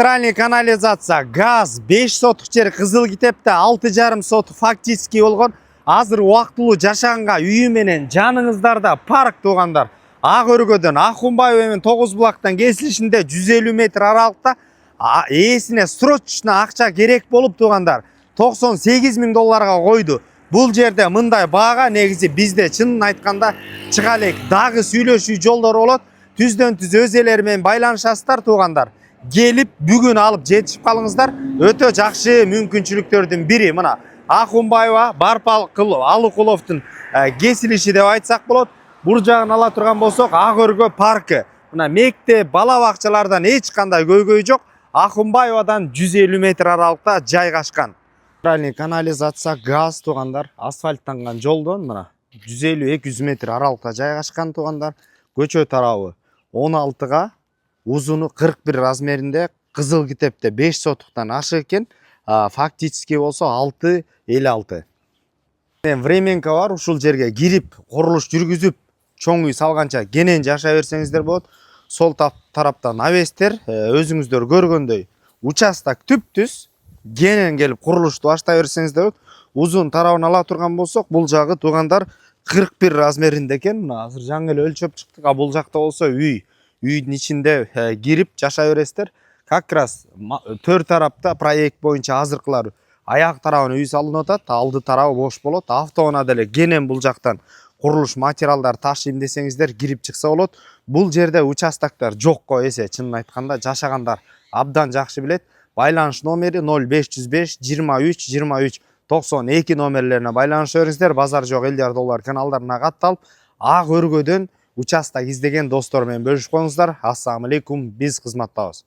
Центральный канализация, газ 5 сотық жер Кызыл Китепте 6,5 сотық фактически болгон. Азыр убактылуу жашаганга үйү менен жаныңыздарда парк туугандар. Ак өргөдөн Акунбаева менен Тогуз булактан кесилишинде 150 метр аралыкта ээсине срочно акча керек болуп туугандар. $98,000 койду. Бул жерде мындай баага негизи бизде чынын айтканда чыга элек дагы сүйлөшүү жолдору болот. Түздөн түз өз элери менен байланышасыздар туугандар. Келип бүгүн алып жетишип калыңыздар. Өтө жакшы мүмкүнчүлүктөрдүн бири мына Акунбаева Алыкуловдун кесилиши деп айтсак болот. Бул жагын ала турган болсок, Ак өргө паркы. Мына мектеп, бала бакчалардан эч кандай көйгөй жок. Акунбаевадан 150 метр аралыкта жайгашкан. Центральный канализация, газ туугандар, асфальттанган жолдон мына 150-200 метр аралыкта жайгашкан туугандар. Көчө тарабы 16га, узуну 41 размеринде, Кызыл Китепте 5 сотуктан ашык экен, фактически болсо 6,56. Временка бар, ушул жерге кирип, курулуш жүргүзүп, чоң үй салганча кенен жашай берсеңиздер болот. Сол тараптан навестер, өзүңүздөр көргөндөй, участок түп-түз, кенен келип курулушту баштай берсеңиздер болот. Узун тарабын ала турган болсок, бул жагы туугандар 41 размеринде экен. Азыр жаңы эле өлчөп чыктык. Бул жакта болсо үй. Үйдүн ичинде кирип жашай бересиздер. Как раз төр тарапта проект боюнча азыркылар аяк тарабына үй салынып атат, алды тарабы бош болот. Автоунаа деле кенен бул жактан курулуш материалдар ташыйм десеңиздер кирип чыкса болот. Бул жерде участоктор жокко эсе, чынын айтканда жашагандар абдан жакшы билет. Байланыш номери 0505 23 23 92 номерлерине байланыша бериңиздер. Базар жок $50 каналдарына катталып, Ак өргөдөн участок издеген достор менен бөлүшүп коюңуздар. Ассаламу алейкум, биз кызматтабыз.